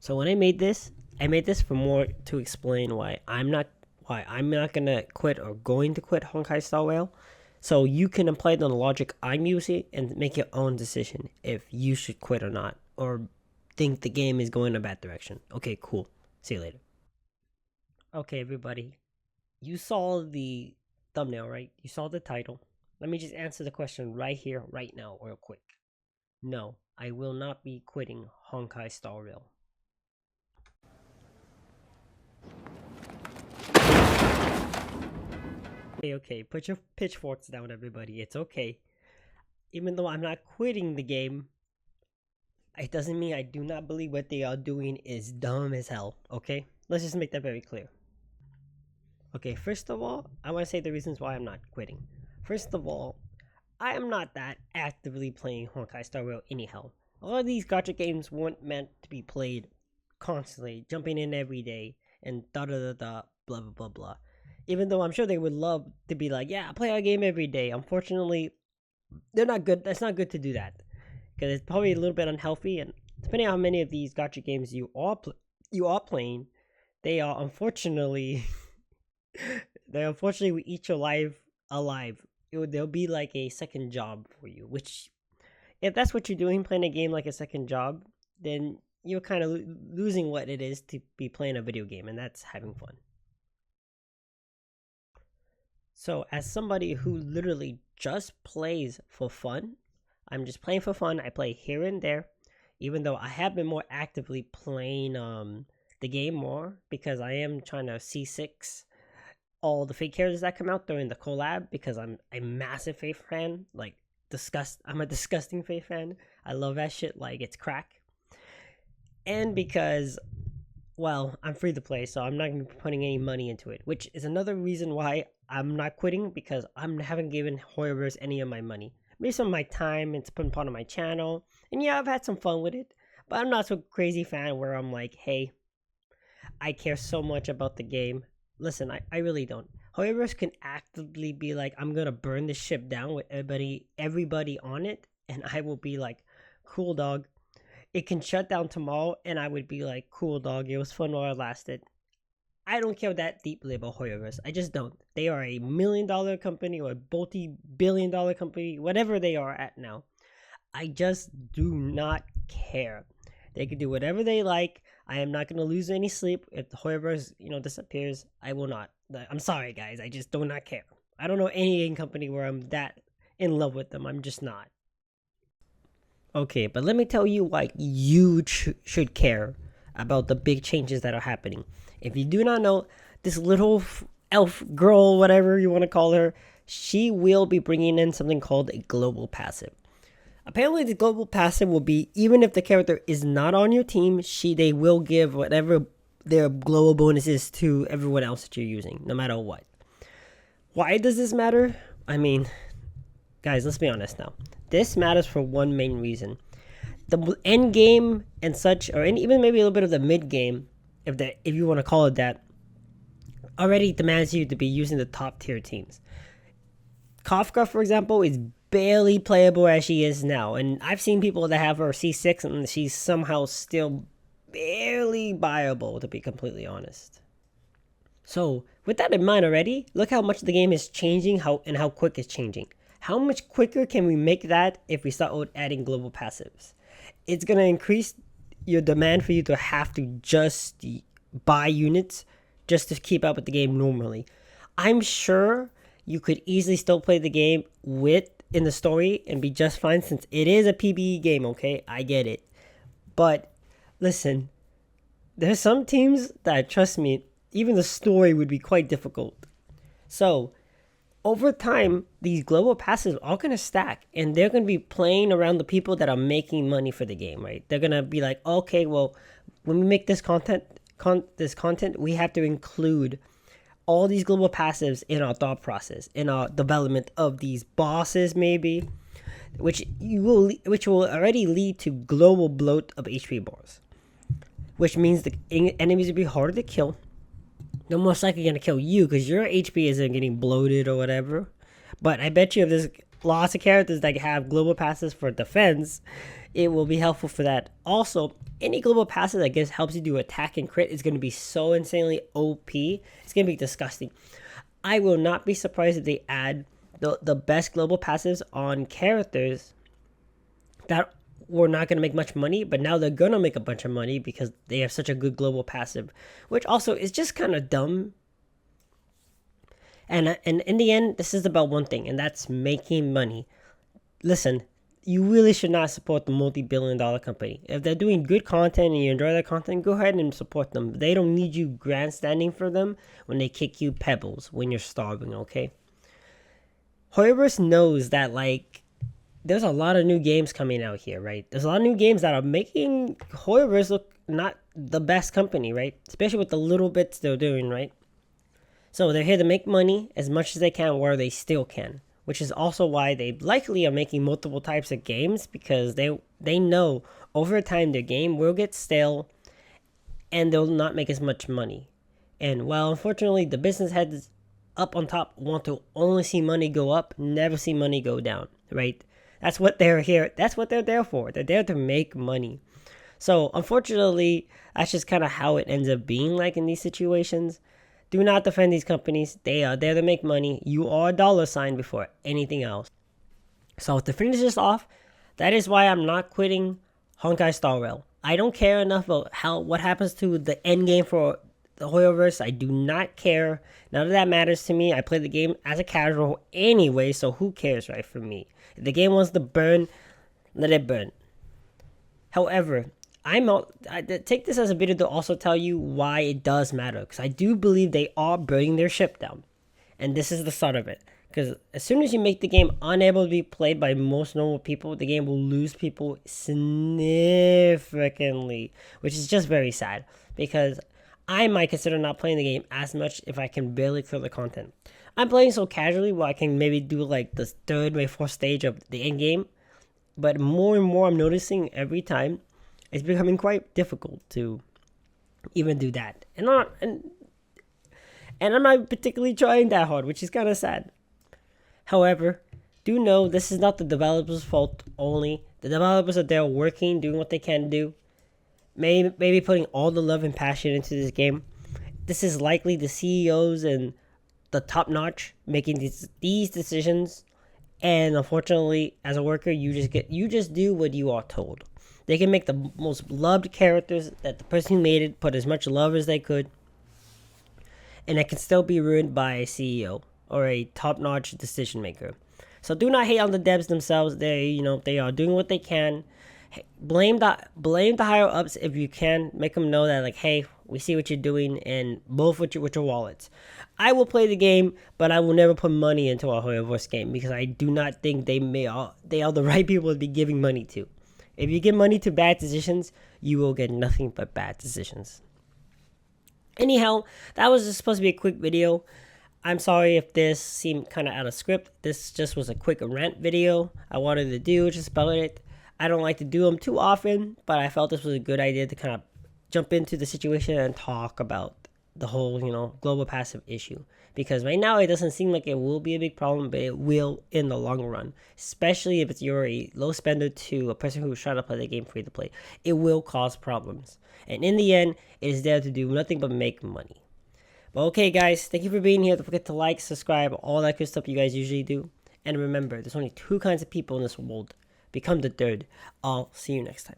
So when I made this for more to explain why I'm not gonna quit or going to quit Honkai Star Rail. So you can apply the logic I'm using and make your own decision if you should quit or not, or think the game is going in a bad direction. Okay, cool. See you later. Okay, everybody. You saw the thumbnail, right? You saw the title. Let me just answer the question right here, right now, real quick. No, I will not be quitting Honkai Star Rail. Okay, okay, put your pitchforks down, everybody. It's okay. Even though I'm not quitting the game, it doesn't mean I do not believe what they are doing is dumb as hell, okay? Let's just make that very clear. Okay, first of all, I want to say the reasons why I'm not quitting. First of all, I am not that actively playing Honkai Star Rail anyhow. A lot of these gacha games weren't meant to be played constantly, jumping in every day, and da da da da, blah blah blah blah. Even though I'm sure they would love to be like, yeah, play our game every day. Unfortunately, they're not good. That's not good to do that because it's probably a little bit unhealthy. And depending on how many of these gacha games you are playing, they are unfortunately they unfortunately will eat your life alive. They'll be like a second job for you. Which, if that's what you're doing, playing a game like a second job, then you're kind of losing what it is to be playing a video game, and that's having fun. So, as somebody who literally just plays for fun, I'm just playing for fun. I play here and there, even though I have been more actively playing the game more because I am trying to C6 all the fake characters that come out during the collab because I'm a massive Faith fan. Like I'm a disgusting Faith fan. I love that shit like it's crack. And because well, I'm free to play, so I'm not gonna be putting any money into it, which is another reason why I'm not quitting because I haven't given Hoyoverse any of my money. Maybe some of my time, it's been part of my channel, and yeah, I've had some fun with it, but I'm not so crazy fan where I'm like, hey, I care so much about the game. Listen, I really don't. Hoyoverse can actively be like, I'm gonna burn the ship down with everybody on it, and I will be like, cool dog, it can shut down tomorrow, and I would be like, cool, dog, it was fun while it lasted. I don't care that deeply about Hoyoverse. I just don't. They are a $1 million company or a multi-billion-dollar company, whatever they are at now. I just do not care. They can do whatever they like. I am not going to lose any sleep if the Hoyoverse, disappears. I will not. I'm sorry, guys. I just do not care. I don't know any game company where I'm that in love with them. I'm just not. Okay, but let me tell you why you should care about the big changes that are happening. If you do not know, this little elf girl, whatever you want to call her, she will be bringing in something called a global passive. Apparently, the global passive will be even if the character is not on your team, they will give whatever their global bonus is to everyone else that you're using, no matter what. Why does this matter? I mean, guys, let's be honest now. This matters for one main reason. The end game and such, or even maybe a little bit of the mid game, if you want to call it that, already demands you to be using the top tier teams. Kafka, for example, is barely playable as she is now, and I've seen people that have her C6 and she's somehow still barely buyable, to be completely honest. So, with that in mind already, look how much the game is changing, how quick it's changing. How much quicker can we make that if we start adding global passives? It's going to increase your demand for you to have to just buy units just to keep up with the game normally. I'm sure you could easily still play the game in the story and be just fine since it is a PvE game, okay? I get it. But listen, there's some teams that, trust me, even the story would be quite difficult. So, over time, these global passives are going to stack and they're going to be playing around the people that are making money for the game, right? They're going to be like, okay, well, when we make this content, we have to include all these global passives in our thought process, in our development of these bosses, maybe, which will already lead to global bloat of HP bars, which means the enemies will be harder to kill. They're most likely going to kill you because your HP isn't getting bloated or whatever. But I bet you if this lots of characters that have global passes for defense, it will be helpful for that. Also, any global passes that helps you do attack and crit is going to be so insanely OP. It's going to be disgusting. I will not be surprised if they add the best global passives on characters that were not going to make much money, but now they're going to make a bunch of money because they have such a good global passive, which also is just kind of dumb. And in the end, this is about one thing, and that's making money. Listen, you really should not support the multi-billion-dollar company. If they're doing good content and you enjoy their content, go ahead and support them. They don't need you grandstanding for them when they kick you pebbles when you're starving, okay? Hoyoverse knows that, like, there's a lot of new games coming out here, right? There's a lot of new games that are making Hoyoverse look not the best company, right? Especially with the little bits they're doing, right? So they're here to make money as much as they can where they still can, which is also why they likely are making multiple types of games, because they know over time their game will get stale and they'll not make as much money. And while unfortunately the business heads up on top want to only see money go up, never see money go down, right? That's what they're here. That's what they're there for. They're there to make money. So unfortunately, that's just kind of how it ends up being like in these situations. Do not defend these companies. They are there to make money. You are a dollar sign before anything else. So to finish this off, that is why I'm not quitting Honkai Star Rail. I don't care enough about what happens to the end game for the Hoyoverse. I do not care. None of that matters to me. I play the game as a casual anyway, so who cares, right, for me? If the game wants to burn, let it burn. However, I take this as a video to also tell you why it does matter, because I do believe they are burning their ship down, and this is the start of it. Because as soon as you make the game unable to be played by most normal people, the game will lose people significantly, which is just very sad, because I might consider not playing the game as much if I can barely clear the content. I'm playing so casually where I can maybe do like the third or fourth stage of the end game, but more and more I'm noticing every time it's becoming quite difficult to even do that. And I'm not particularly trying that hard, which is kind of sad. However, do know this is not the developers' fault only. The developers are there working, doing what they can do. Maybe putting all the love and passion into this game. This is likely the CEOs and the top notch making these decisions. And unfortunately, as a worker, you just do what you are told. They can make the most loved characters that the person who made it put as much love as they could, and it can still be ruined by a CEO or a top-notch decision maker. So do not hate on the devs themselves. They are doing what they can. Blame the higher ups if you can. Make them know that, like, hey, we see what you're doing, and both with your wallets. I will play the game, but I will never put money into a Hoyoverse game, because I do not think they are the right people to be giving money to. If you give money to bad decisions, you will get nothing but bad decisions. Anyhow, that was just supposed to be a quick video. I'm sorry if this seemed kind of out of script. This just was a quick rant video I wanted to do just about it. I don't like to do them too often, but I felt this was a good idea to kind of jump into the situation and talk about the whole, global passive issue. Because right now it doesn't seem like it will be a big problem, but it will in the long run. Especially if you're a low spender to a person who's trying to play the game free to play. It will cause problems. And in the end, it is there to do nothing but make money. But okay, guys, thank you for being here. Don't forget to like, subscribe, all that good stuff you guys usually do. And remember, there's only two kinds of people in this world. Become the third. I'll see you next time.